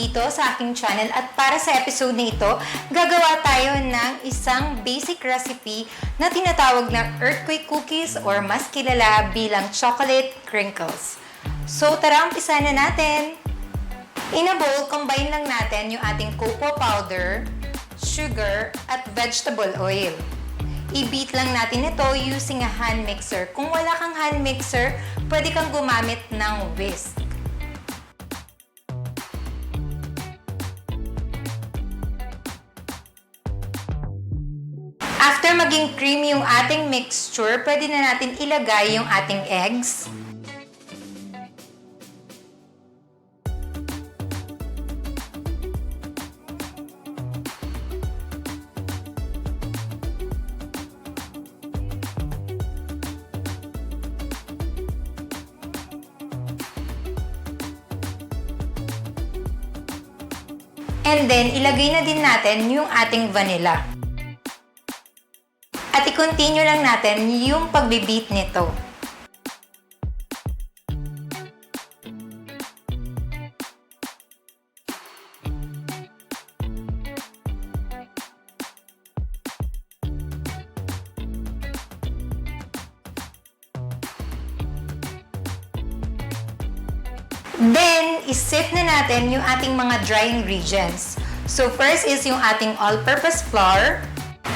dito sa aking channel at para sa episode na ito, gagawa tayo ng isang basic recipe na tinatawag na earthquake cookies or mas kilala bilang chocolate crinkles. So tara, umpisa na natin! In a bowl, combine lang natin yung ating cocoa powder, sugar, at vegetable oil. I-beat lang natin ito using a hand mixer. Kung wala kang hand mixer, pwede kang gumamit ng whisk. After maging creamy yung ating mixture, pwede na natin ilagay yung ating eggs. And then, ilagay na din natin yung ating vanilla. At i-continue lang natin yung pagbe-beat nito. Then, i-sift na natin yung ating mga dry ingredients. So, first is yung ating all-purpose flour,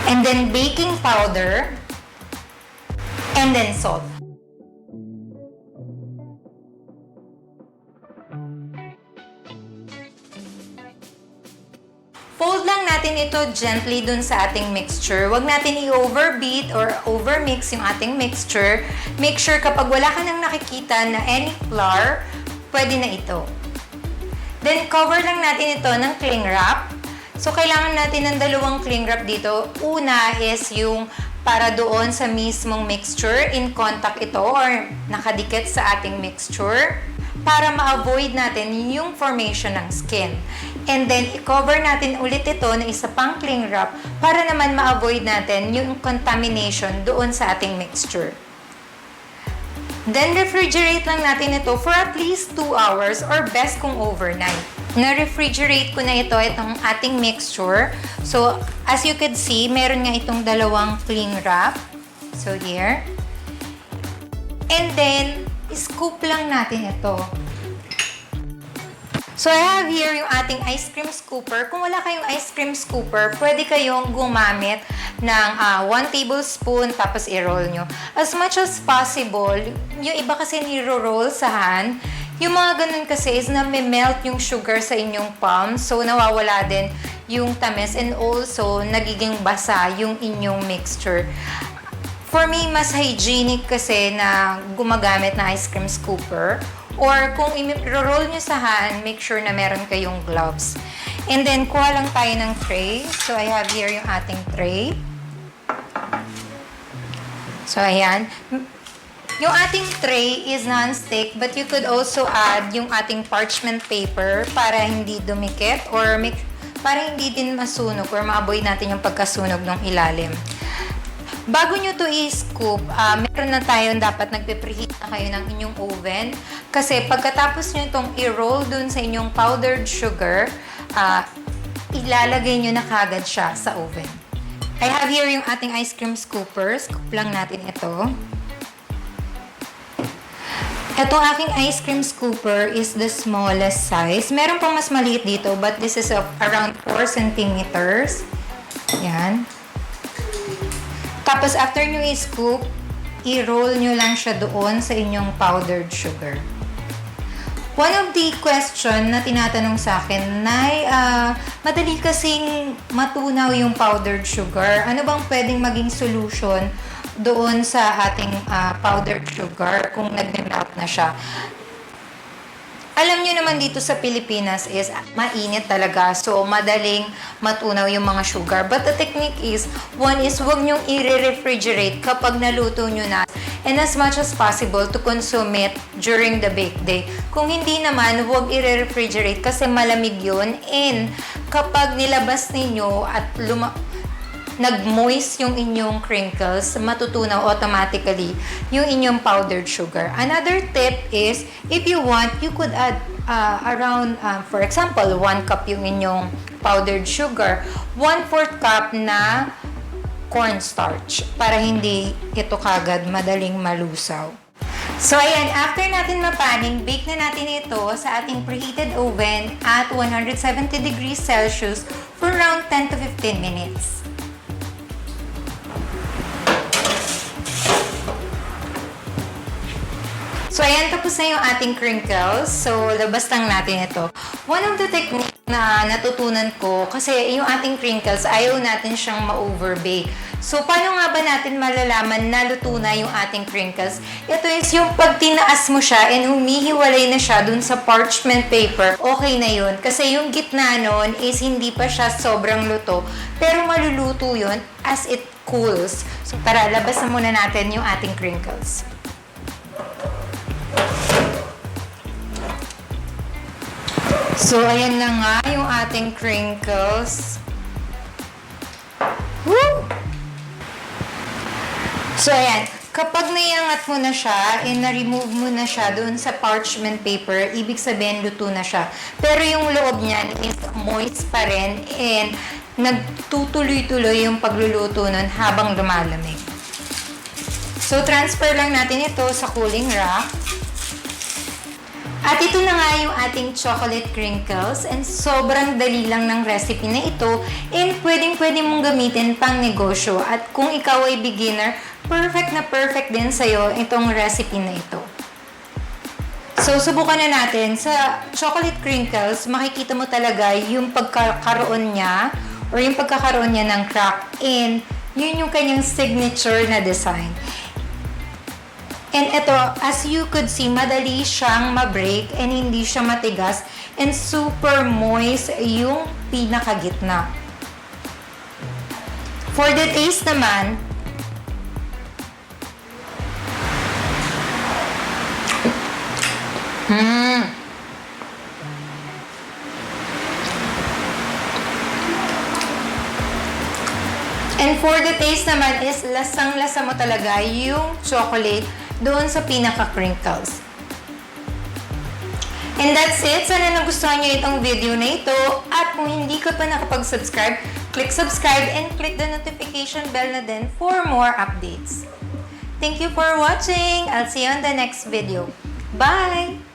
and then baking powder, and then salt. Fold lang natin ito gently dun sa ating mixture. Huwag natin i-overbeat or overmix yung ating mixture. Make sure kapag wala ka nang nakikita na any flour, pwede na ito. Then, cover lang natin ito ng cling wrap. So, kailangan natin ng dalawang cling wrap dito. Una is yung para doon sa mismong mixture, in contact ito or nakadikit sa ating mixture para ma-avoid natin yung formation ng skin. And then, i-cover natin ulit ito ng isa pang cling wrap para naman ma-avoid natin yung contamination doon sa ating mixture. Then, refrigerate lang natin ito for at least 2 hours or best kung overnight. Na-refrigerate ko na itong ating mixture. So, as you can see, meron nga itong dalawang cling wrap. So, here. And then, scoop lang natin ito. So, I have here yung ating ice cream scooper. Kung wala kayong ice cream scooper, pwede kayong gumamit ng 1 tablespoon tapos i-roll nyo. As much as possible, yung iba kasi niro-roll sa hand, yung mga ganun kasi is na melt yung sugar sa inyong palm. So, nawawala din yung tamis and also nagiging basa yung inyong mixture. For me, mas hygienic kasi na gumagamit na ice cream scooper. Or kung i-roll nyo sa hand, make sure na meron kayong gloves. And then, kuha lang tayo ng tray. So, I have here yung ating tray. So, ayan. Yung ating tray is non-stick, but you could also add yung ating parchment paper para hindi dumikit or para hindi din masunog or ma-avoid natin yung pagkasunog ng ilalim. Bago nyo to i-scoop, meron na tayong dapat nagpe-preheat na kayo ng inyong oven. Kasi pagkatapos nyo itong i-roll dun sa inyong powdered sugar, ilalagay nyo na kagad siya sa oven. I have here yung ating ice cream scooper. Scoop lang natin ito. Itong aking ice cream scooper is the smallest size. Meron pang mas maliit dito, but this is around 4 centimeters. Yan. Tapos, after nyo i-scoop, i-roll nyo lang siya doon sa inyong powdered sugar. One of the question na tinatanong sa akin, Nay, madali kasing matunaw yung powdered sugar. Ano bang pwedeng maging solution doon sa ating powdered sugar kung nag-melt na siya? Alam nyo naman dito sa Pilipinas is mainit talaga. So, madaling matunaw yung mga sugar. But the technique is, one is huwag nyong i-refrigerate kapag naluto nyo na. And as much as possible to consume it during the bake day. Kung hindi naman, huwag i-refrigerate kasi malamig yun. And kapag nilabas ninyo at nag-moist yung inyong crinkles, matutunaw automatically yung inyong powdered sugar. Another tip is, if you want, you could add around, for example, 1 cup yung inyong powdered sugar, 1/4 cup na cornstarch para hindi ito kagad madaling malusaw. So ayan, after natin mapaning, bake na natin ito sa ating preheated oven at 170 degrees Celsius for around 10 to 15 minutes. So, ayan, tapos na yung ating crinkles. So, labas lang natin ito. One of the technique na natutunan ko, kasi yung ating crinkles, ayaw natin siyang ma-overbake. So, paano nga ba natin malalaman na luto na yung ating crinkles? Ito is yung pag tinaas mo siya and humihiwalay na siya dun sa parchment paper, okay na yun. Kasi yung gitna nun is hindi pa siya sobrang luto, pero maluluto yun as it cools. So, tara, labas na muna natin yung ating crinkles. So, ayan na nga yung ating crinkles. Woo! So, ayan. Kapag naiangat mo na siya and na-remove mo na siya doon sa parchment paper, ibig sabihin luto na siya. Pero yung loob niyan is moist pa rin and nagtutuloy-tuloy yung pagluluto nun habang lumalamig. So, transfer lang natin ito sa cooling rack. At ito na nga yung ating chocolate crinkles and sobrang dali lang ng recipe na ito and pwedeng-pwede mong gamitin pang negosyo. At kung ikaw ay beginner, perfect din sa'yo itong recipe na ito. So, subukan na natin. Sa chocolate crinkles, makikita mo talaga yung pagkakaroon niya or yung pagkakaroon niya ng crack and yun yung kanyang signature na design. And ito, as you could see, madali siyang ma-break and hindi siya matigas and super moist yung pinakagitna. For the taste naman, and for the taste naman is lasang-lasa mo talaga yung chocolate doon sa pinaka-crinkles. And that's it. Sana nagustuhan nyo itong video na ito. At kung hindi ka pa nakapag-subscribe, click subscribe and click the notification bell na din for more updates. Thank you for watching. I'll see you on the next video. Bye!